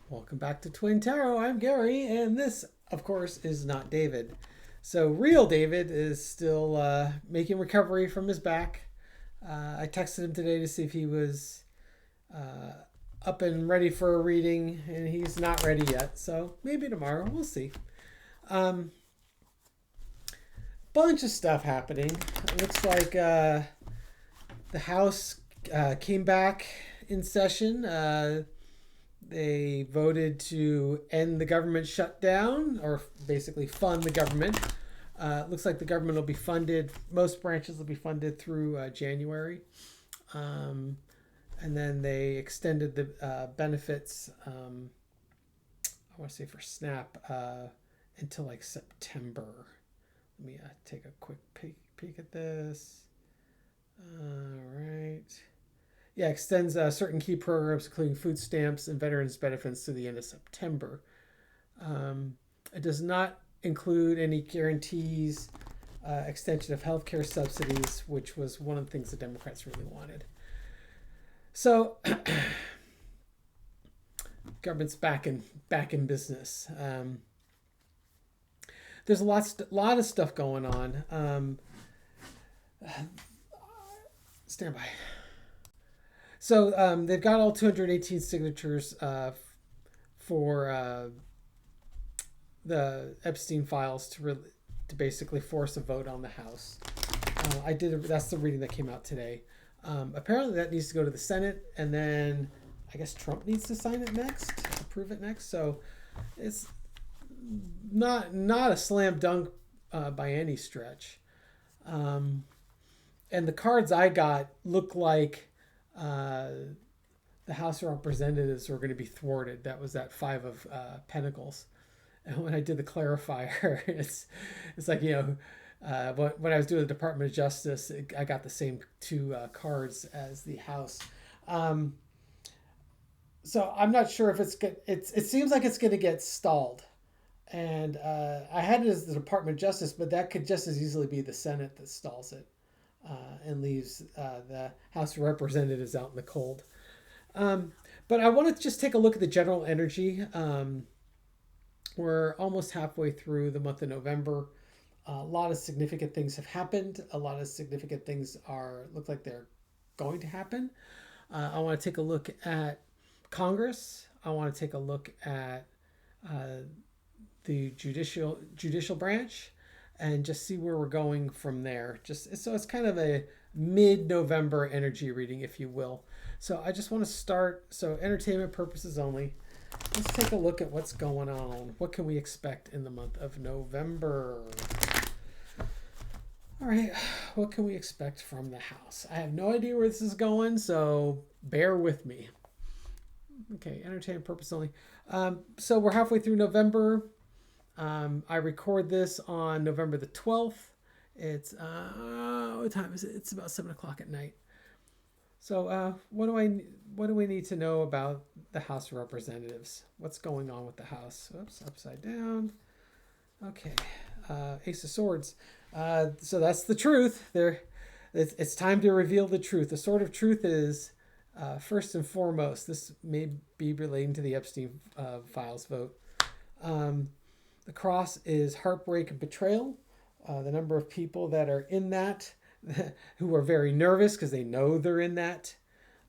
Welcome back to Twin Tarot. I'm Gary, and this, of course, is not David. So, real David is still making recovery from his back. I texted him today to see if he was uh, up and ready for a reading, and he's not ready yet. So, maybe tomorrow. We'll see. Um, Bunch of stuff happening. It looks like the House came back in session. They voted to end the government shutdown, or basically fund the government. It looks like the government will be funded, most branches will be funded through January. Um, and then they extended the benefits, I want to say for SNAP, until like September. Let me take a quick peek at this. All right. Yeah, extends certain key programs, including food stamps and veterans benefits, to the end of September. It does not include any guarantees, extension of healthcare subsidies, which was one of the things the Democrats really wanted. So, government's back in business. There's a lot of stuff going on. Stand by. So they've got all 218 signatures for the Epstein files to basically force a vote on the House. That's the reading that came out today. Apparently that needs to go to the Senate, and then I guess Trump needs to sign it next, approve it next. So it's not a slam dunk by any stretch. And the cards I got look like the House of Representatives were going to be thwarted. That was that Five of Pentacles. And when I did the clarifier, it's like, when I was doing the Department of Justice, I got the same two cards as the House. So I'm not sure if it seems like it's going to get stalled. And I had it as the Department of Justice, but that could just as easily be the Senate that stalls it. And leaves the House of Representatives out in the cold. But I want to just take a look at the general energy. We're almost halfway through the month of November. A lot of significant things have happened. A lot of significant things look like they're going to happen. I want to take a look at Congress. I want to take a look at the judicial branch, and just see where we're going from there. So it's kind of a mid-November energy reading, if you will. So I just want to start. So entertainment purposes only. Let's take a look at what's going on. What can we expect in the month of November? All right, what can we expect from the House? I have no idea where this is going, so bear with me. Okay, entertainment purpose only. So we're halfway through November. I record this on November the 12th. It's, what time is it? It's about 7 o'clock at night. So what do we need to know about the House of Representatives? What's going on with the House? Oops, upside down. Okay, Ace of Swords. So that's the truth. It's time to reveal the truth. The Sword of Truth is, first and foremost, this may be relating to the Epstein files vote. The cross is heartbreak and betrayal. The number of people that are in that who are very nervous because they know they're in that.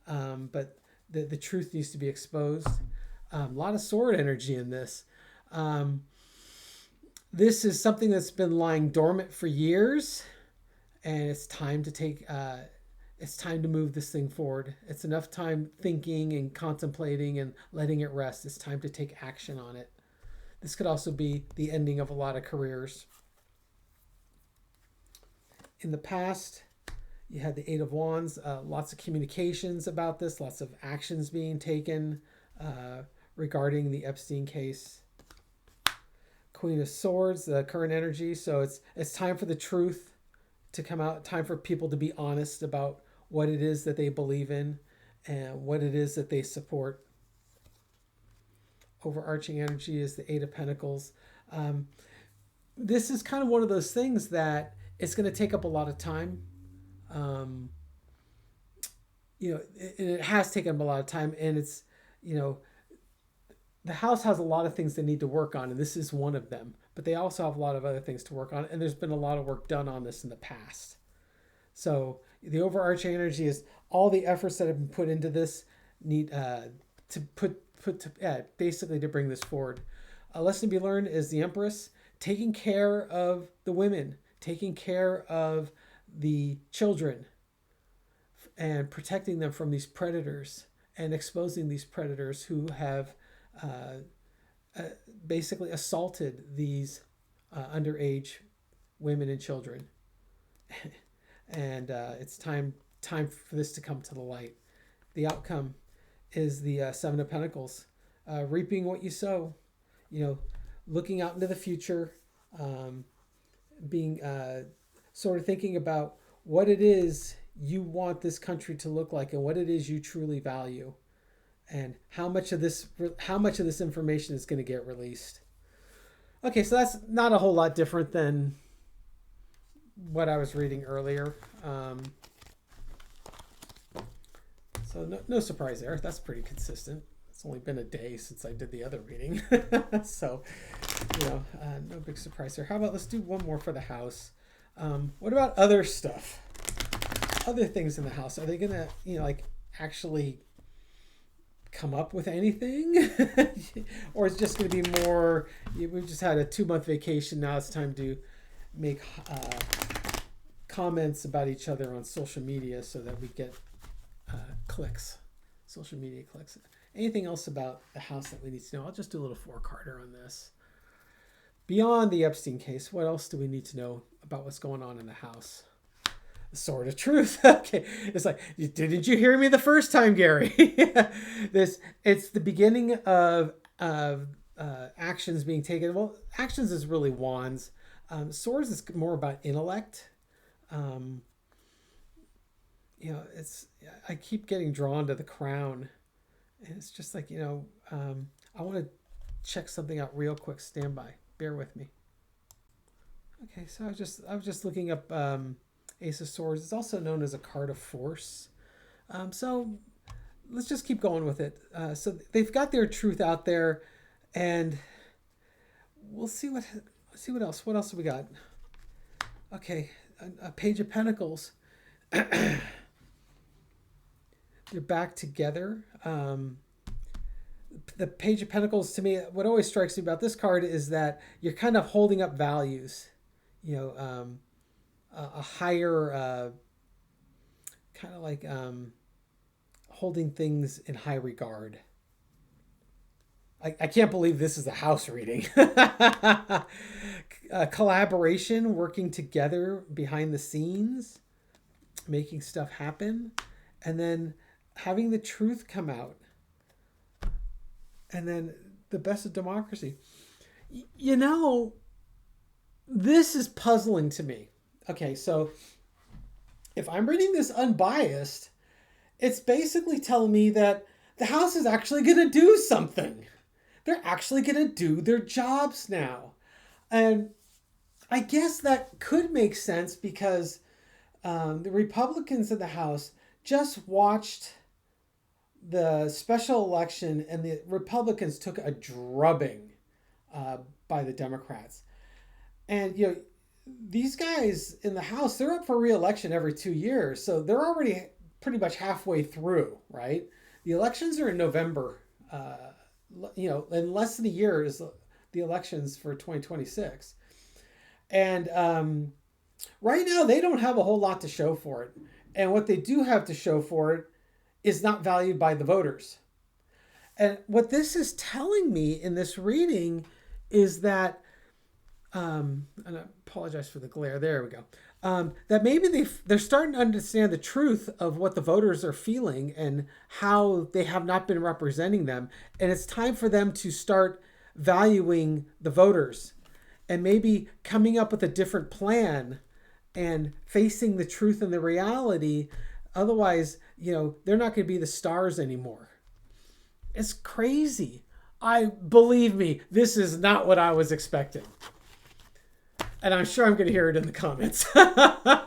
But the truth needs to be exposed. A lot of sword energy in this. This is something that's been lying dormant for years, and it's time to move this thing forward. It's enough time thinking and contemplating and letting it rest. It's time to take action on it. This could also be the ending of a lot of careers. In the past, you had the Eight of Wands, lots of communications about this, lots of actions being taken regarding the Epstein case. Queen of Swords, the current energy. So it's time for the truth to come out, time for people to be honest about what it is that they believe in and what it is that they support. Overarching energy is the Eight of Pentacles. This is kind of one of those things that it's going to take up a lot of time. It has taken up a lot of time, and it's, the House has a lot of things they need to work on, and this is one of them. But they also have a lot of other things to work on, and there's been a lot of work done on this in the past. So the overarching energy is all the efforts that have been put into this need to basically to bring this forward. A lesson to be learned is the Empress taking care of the women, taking care of the children, and protecting them from these predators and exposing these predators who have basically assaulted these underage women and children. And it's time for this to come to the light. The outcome is the Seven of Pentacles, reaping what you sow. Looking out into the future, being sort of thinking about what it is you want this country to look like and what it is you truly value, and how much of this information is going to get released. Okay, so that's not a whole lot different than what I was reading earlier. So no surprise there. That's pretty consistent. It's only been a day since I did the other reading. So, no big surprise there. How about let's do one more for the House. What about other stuff? Other things in the House. Are they going to, actually come up with anything? Or it's just going to be more, we've just had a 2-month vacation. Now it's time to make comments about each other on social media so that we get clicks, social media clicks. Anything else about the House that we need to know? I'll just do a little 4-carder on this. Beyond the Epstein case, what else do we need to know about what's going on in the House? The Sword of Truth. Okay, it's like, didn't you hear me the first time, Gary? It's the beginning of actions being taken. Well, actions is really wands. Swords is more about intellect. I keep getting drawn to the Crown. And it's just like, I want to check something out real quick. Stand by. Bear with me. Okay, so I was just looking up Ace of Swords. It's also known as a card of force. So let's just keep going with it. So they've got their truth out there, and we'll see what else. What else have we got? Okay, a Page of Pentacles. They're back together. The Page of Pentacles, to me, what always strikes me about this card is that you're kind of holding up values, a higher, kind of like holding things in high regard. I can't believe this is a House reading. Collaboration, working together behind the scenes, making stuff happen, and then having the truth come out. And then the best of democracy. This is puzzling to me. Okay, so if I'm reading this unbiased, it's basically telling me that the House is actually going to do something. They're actually going to do their jobs now. And I guess that could make sense because the Republicans in the House just watched the special election, and the Republicans took a drubbing by the Democrats. And, these guys in the House, they're up for re-election every 2 years. So they're already pretty much halfway through, right? The elections are in November. In less than a year is the elections for 2026. And right now, they don't have a whole lot to show for it. And what they do have to show for it is not valued by the voters. And what this is telling me in this reading is that, and I apologize for the glare, there we go, that maybe they're starting to understand the truth of what the voters are feeling and how they have not been representing them. And it's time for them to start valuing the voters and maybe coming up with a different plan and facing the truth and the reality. Otherwise, they're not going to be the stars anymore. It's crazy. Believe me, this is not what I was expecting. And I'm sure I'm going to hear it in the comments. The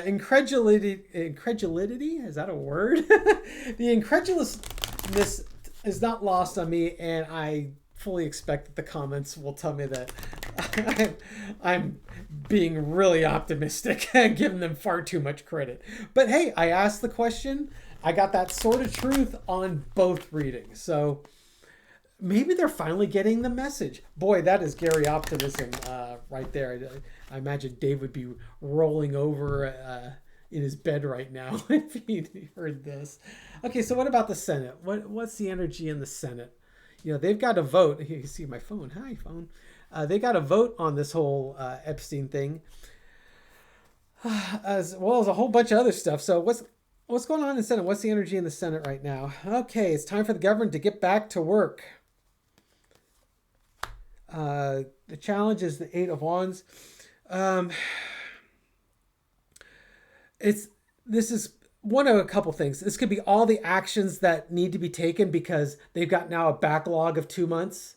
incredulity, is that a word? The incredulousness is not lost on me, and I fully expect that the comments will tell me that I'm being really optimistic and giving them far too much credit. But hey, I asked the question. I got that sort of truth on both readings. So maybe they're finally getting the message. Boy, that is Gary optimism right there. I imagine Dave would be rolling over in his bed right now if he heard this. Okay, so what about the Senate? What's the energy in the Senate? You know, they've got to vote. You can see my phone. Hi, phone. They got to vote on this whole Epstein thing, as well as a whole bunch of other stuff. So what's going on in the Senate? What's the energy in the Senate right now? Okay, it's time for the government to get back to work. The challenge is the Eight of Wands. This is one of a couple things. This could be all the actions that need to be taken because they've got now a backlog of 2 months.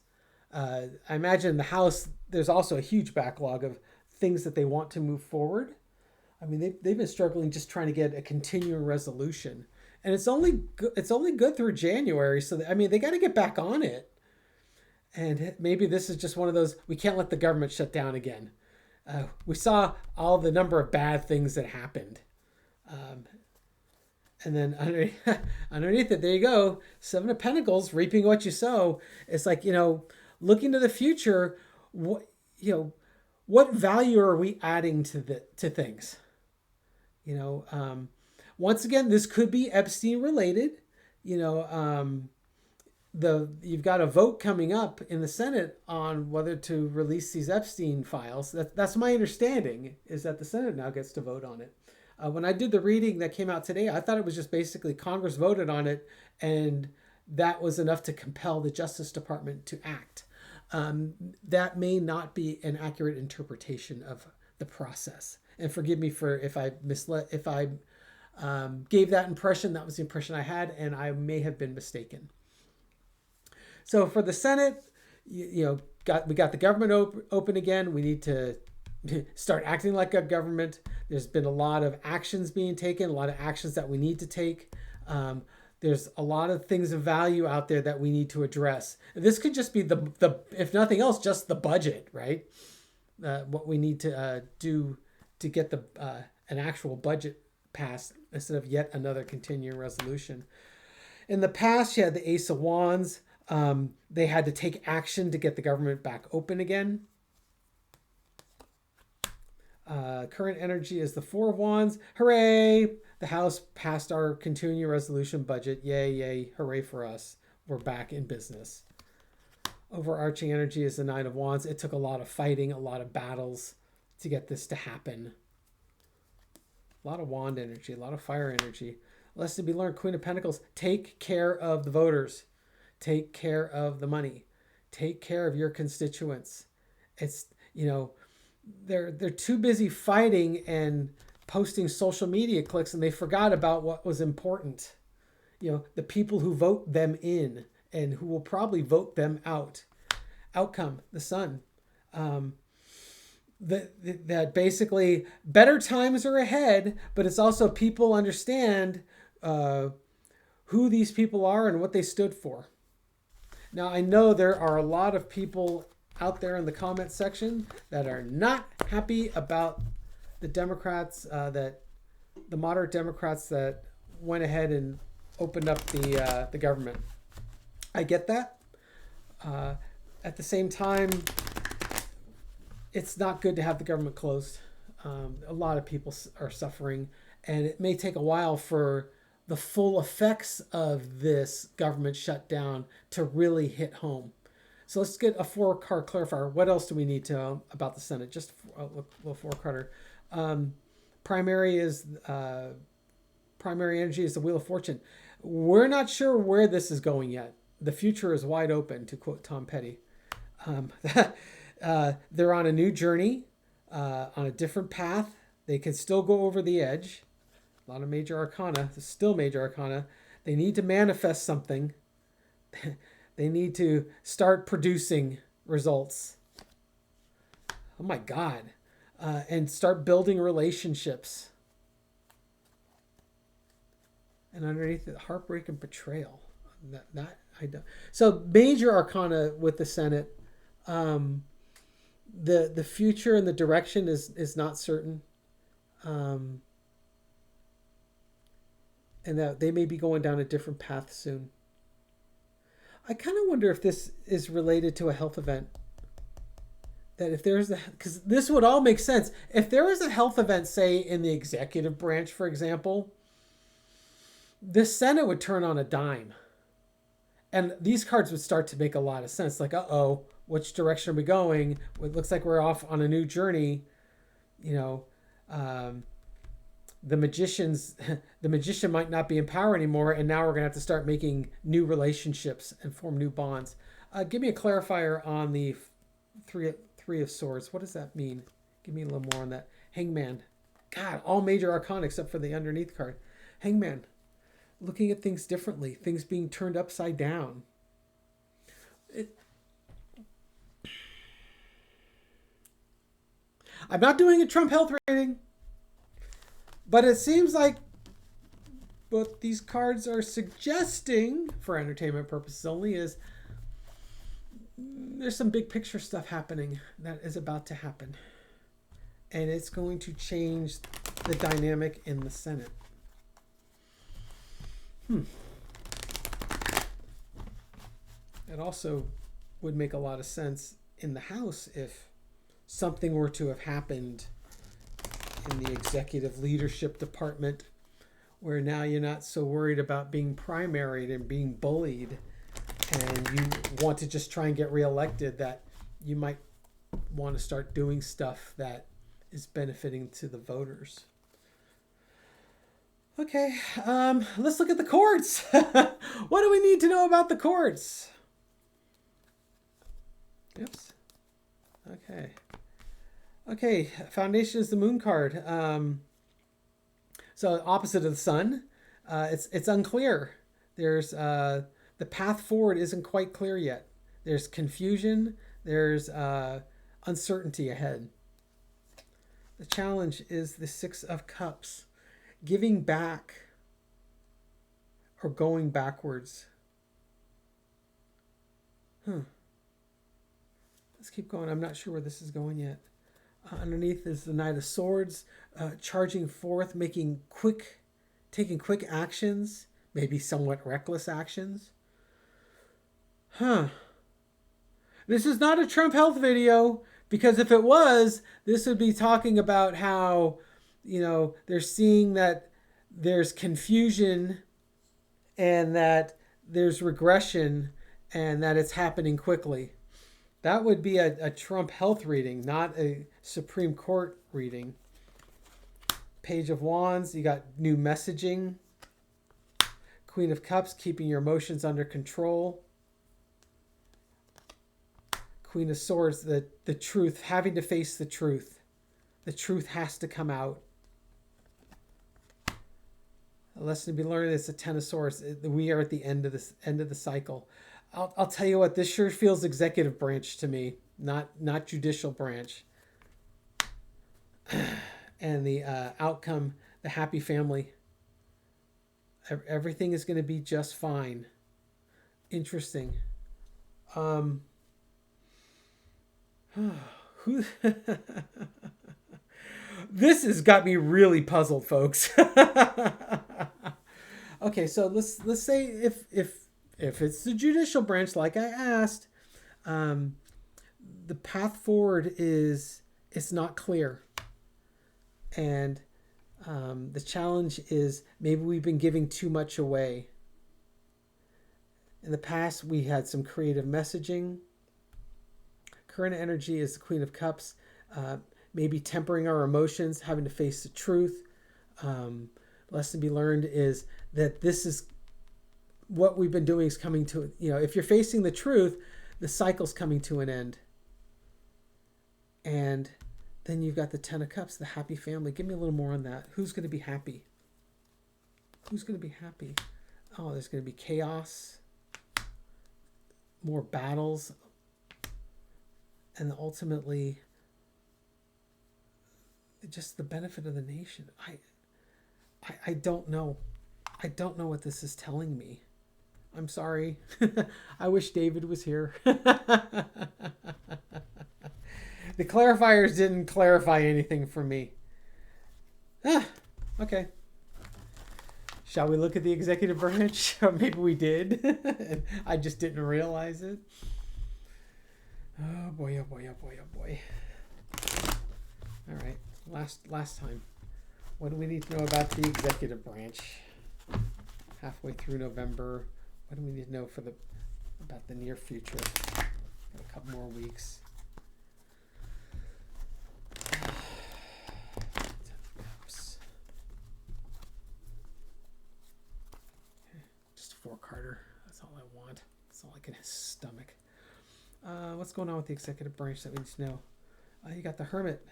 I imagine in the House, there's also a huge backlog of things that they want to move forward. I mean, they've been struggling just trying to get a continuing resolution. And it's only good through January. So, I mean, they got to get back on it. And maybe this is just one of those, we can't let the government shut down again. We saw all the number of bad things that happened. And then underneath it, there you go. 7 of Pentacles, reaping what you sow. It's like, looking to the future, what value are we adding to things? Once again, this could be Epstein related. You've got a vote coming up in the Senate on whether to release these Epstein files. That's my understanding, is that the Senate now gets to vote on it. When I did the reading that came out today, I thought it was just basically Congress voted on it, and that was enough to compel the Justice Department to act. That may not be an accurate interpretation of the process. And forgive me for if I gave that impression. That was the impression I had, and I may have been mistaken. So for the Senate, we got the government open again. We need to start acting like a government. There's been a lot of actions being taken, a lot of actions that we need to take. There's a lot of things of value out there that we need to address. This could just be the if nothing else, just the budget, right? What we need to do to get an actual budget passed instead of yet another continuing resolution. In the past, you had the Ace of Wands. They had to take action to get the government back open again. Current energy is the Four of Wands. Hooray! The House passed our continuing resolution budget. Yay, yay, hooray for us. We're back in business. Overarching energy is the Nine of Wands. It took a lot of fighting, a lot of battles to get this to happen. A lot of wand energy, a lot of fire energy. Lesson to be learned, Queen of Pentacles. Take care of the voters. Take care of the money. Take care of your constituents. It's, they're too busy fighting and posting social media clicks, and they forgot about what was important. The people who vote them in and who will probably vote them out. Outcome, the sun. That basically better times are ahead, but it's also people understand who these people are and what they stood for. Now, I know there are a lot of people out there in the comment section that are not happy about the Democrats, the moderate Democrats that went ahead and opened up the government. I get that. At the same time, it's not good to have the government closed. A lot of people are suffering, and it may take a while for the full effects of this government shutdown to really hit home. So let's get a 4-card clarifier. What else do we need to know about the Senate? Just a little 4-carder. Primary energy is the Wheel of Fortune. We're not sure where this is going yet. The future is wide open, to quote Tom Petty. They're on a new journey, on a different path. They can still go over the edge. A lot of major arcana. There's still major arcana. They need to manifest something. They need to start producing results. Oh my God. And start building relationships. And underneath it, heartbreak and betrayal. That I don't. So major arcana with the Senate. Um, the future and the direction is not certain. Um, and that they may be going down a different path soon. I kind of wonder if this is related to a health event. That if there's because this would all make sense. If there was a health event, say in the executive branch, for example, the Senate would turn on a dime. And these cards would start to make a lot of sense. Like, uh-oh, which direction are we going? It looks like we're off on a new journey. You know, the magician might not be in power anymore, and now we're gonna have to start making new relationships and form new bonds. Give me a clarifier on the three of swords. What does that mean? Give me a little more on that. Hangman. God, all major arcana except for the underneath card. Hangman. Looking at things differently. Things being turned upside down. I'm not doing a Trump health rating, but it seems like what these cards are suggesting, for entertainment purposes only, is there's some big picture stuff happening that is about to happen. And it's going to change the dynamic in the Senate. It also would make a lot of sense in the House if something were to have happened in the executive leadership department, where now you're not so worried about being primaried and being bullied, and you want to just try and get reelected, that you might want to start doing stuff that is benefiting to the voters. Okay, let's look at the courts. What do we need to know about the courts? Oops. Okay, Foundation is the moon card. So opposite of the sun. It's unclear. There's the path forward isn't quite clear yet. There's confusion. There's uncertainty ahead. The challenge is the Six of Cups. Giving back or going backwards. Let's keep going. I'm not sure where this is going yet. Underneath is the Knight of Swords, charging forth, taking quick actions, maybe somewhat reckless actions. This is not a Trump health video, because if it was, this would be talking about how, they're seeing that there's confusion and that there's regression and that it's happening quickly. That would be a Trump health reading, not a Supreme Court reading. Page of Wands, you got new messaging. Queen of Cups, keeping your emotions under control. Queen of Swords, the truth, having to face the truth. The truth has to come out. A lesson to be learned is the Ten of Swords. We are at the end of the cycle. I'll tell you what, this sure feels executive branch to me, not judicial branch. And the outcome, the happy family. Everything is going to be just fine. Interesting. This has got me really puzzled, folks. Okay, so let's say if it's the judicial branch, like I asked, the path forward it's not clear, and the challenge is maybe we've been giving too much away. In the past, we had some creative messaging. Current energy is the Queen of Cups, maybe tempering our emotions, having to face the truth. Lesson to be learned is that this is what we've been doing is coming to, if you're facing the truth, the cycle's coming to an end. And then you've got the Ten of Cups, the happy family. Give me a little more on that. Who's going to be happy? Who's going to be happy? Oh, there's going to be chaos, more battles, and ultimately just the benefit of the nation. I don't know. I don't know what this is telling me. I'm sorry. I wish David was here. The clarifiers didn't clarify anything for me. Ah, okay. Shall we look at the executive branch? Or maybe we did. And I just didn't realize it. Oh boy, oh boy, oh boy, oh boy. All right. Last time. What do we need to know about the executive branch? Halfway through November. What do we need to know about the near future? Got a couple more weeks. Just a 4-carder. That's all I want. That's all I can stomach. What's going on with the executive branch that we need to know? You got the Hermit.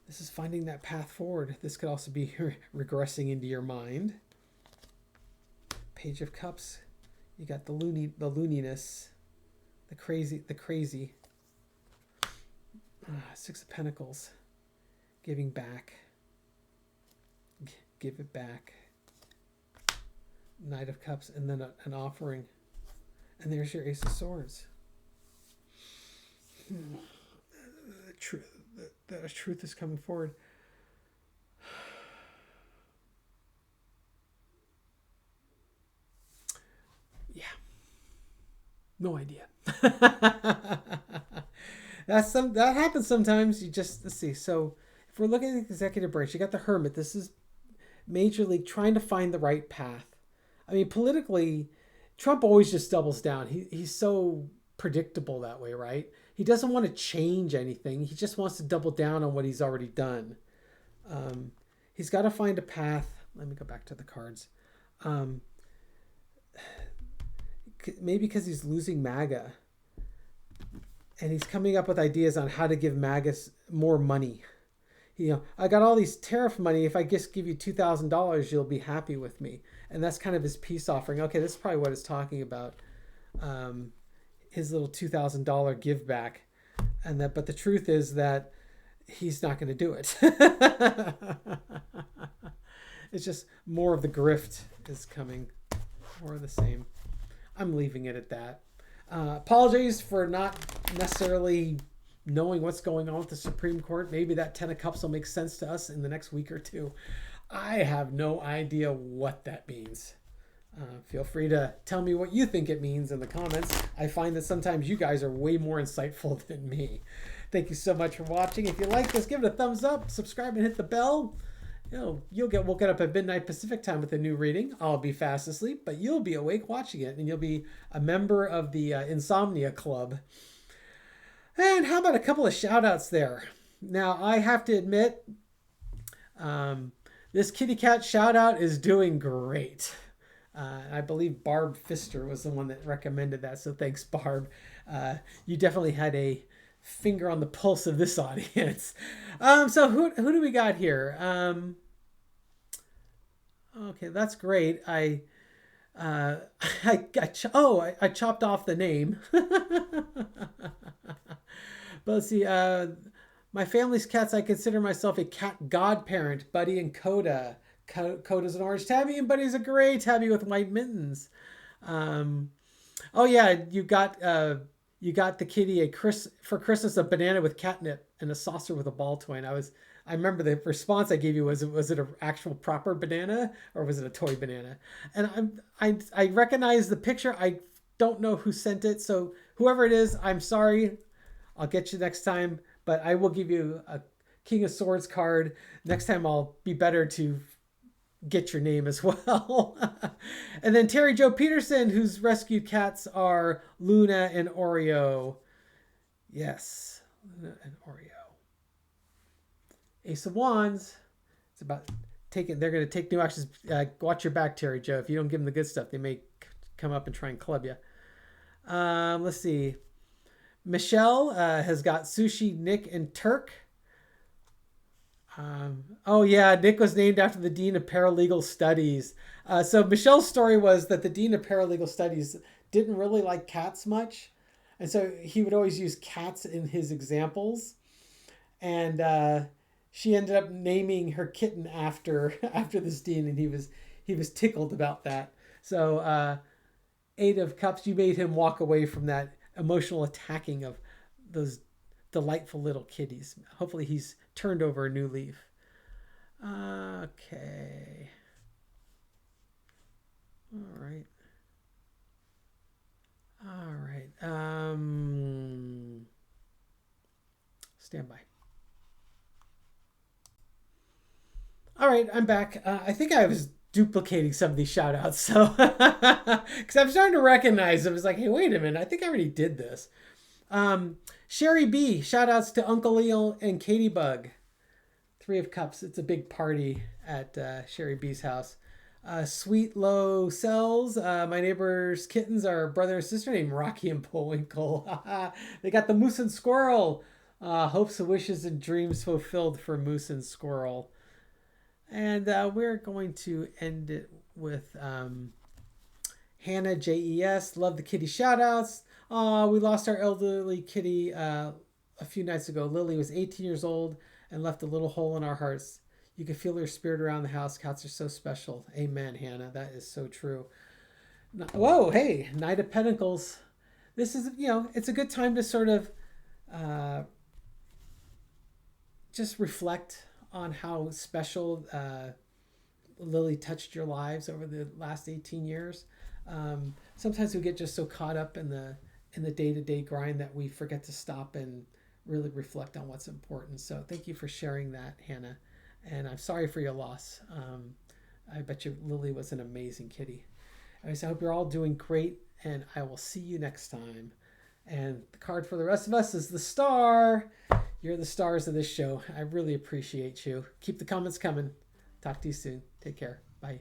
This is finding that path forward. This could also be regressing into your mind. Page of Cups. You got the looniness, the crazy. Six of Pentacles. Giving back. Give it back. Knight of Cups, and then an offering. And there's your Ace of Swords. The truth is coming forward. Yeah. No idea. That happens sometimes. Let's see. So if we're looking at the executive branch, you got the Hermit. This is majorly trying to find the right path. I mean, politically, Trump always just doubles down. He's so predictable that way, right? He doesn't want to change anything. He just wants to double down on what he's already done. He's got to find a path. Let me go back to the cards. Maybe because he's losing MAGA. And he's coming up with ideas on how to give MAGA more money. I got all these tariff money. If I just give you $2,000, you'll be happy with me. And that's kind of his peace offering. Okay, this is probably what it's talking about. His little $2,000 give back. But the truth is that he's not going to do it. It's just more of the grift is coming. More of the same. I'm leaving it at that. Apologies for not necessarily knowing what's going on with the Supreme Court. Maybe that 10 of Cups will make sense to us in the next week or two. I have no idea what that means. Feel free to tell me what you think it means in the comments. I find that sometimes you guys are way more insightful than me. Thank you so much for watching. If you like this, give it a thumbs up, subscribe, and hit the bell. We'll get up at midnight Pacific time with a new reading. I'll be fast asleep, but you'll be awake watching it, and you'll be a member of the Insomnia Club. And how about a couple of shout outs there? Now, I have to admit, this kitty cat shout out is doing great. I believe Barb Pfister was the one that recommended that, so thanks, Barb. You definitely had a finger on the pulse of this audience. So who do we got here? Okay, that's great. I chopped off the name. But let's see. My family's cats, I consider myself a cat godparent. Buddy and Coda. Coda's an orange tabby, and Buddy's a gray tabby with white mittens. Oh yeah, you got the kitty for Christmas a banana with catnip and a saucer with a ball toy. I remember the response I gave you was it an actual proper banana or was it a toy banana? And I recognize the picture. I don't know who sent it, so whoever it is, I'm sorry. I'll get you next time, but I will give you a King of Swords card. Next time I'll be better to get your name as well. And then Terry Joe Peterson, whose rescued cats are Luna and Oreo. Yes, Luna and Oreo. Ace of Wands. It's about taking. They're going to take new actions. Watch your back, Terry Joe. If you don't give them the good stuff, they may come up and try and club you. Let's see. Michelle has got Sushi, Nick, and Turk. Oh yeah, Nick was named after the Dean of Paralegal Studies. So Michelle's story was that the Dean of Paralegal Studies didn't really like cats much. And so he would always use cats in his examples. And she ended up naming her kitten after this dean, and he was tickled about that. So Eight of Cups, you made him walk away from that emotional attacking of those delightful little kitties. Hopefully he's turned over a new leaf. Okay. All right. All right. Stand by. All right, I'm back. I think I was duplicating some of these shout outs. So, because I'm starting to recognize them. It's like, hey, wait a minute. I think I already did this. Sherry B, shout outs to Uncle Eel and Katie Bug. Three of Cups. It's a big party at Sherry B's house. Sweet Low Cells. My neighbor's kittens are brother and sister named Rocky and Bullwinkle. They got the Moose and Squirrel. Hopes, wishes, and dreams fulfilled for Moose and Squirrel. And we're going to end it with Hannah JES. Love the kitty shout outs. We lost our elderly kitty a few nights ago. Lily was 18 years old and left a little hole in our hearts. You can feel her spirit around the house. Cats are so special. Amen, Hannah. That is so true. Whoa, hey, Knight of Pentacles. This is, it's a good time to sort of just reflect on how special Lily touched your lives over the last 18 years. Sometimes we get just so caught up in the day-to-day grind that we forget to stop and really reflect on what's important. So thank you for sharing that, Hannah. And I'm sorry for your loss. I bet you Lily was an amazing kitty. Anyways, I hope you're all doing great, and I will see you next time. And the card for the rest of us is the Star. You're the stars of this show. I really appreciate you. Keep the comments coming. Talk to you soon. Take care. Bye.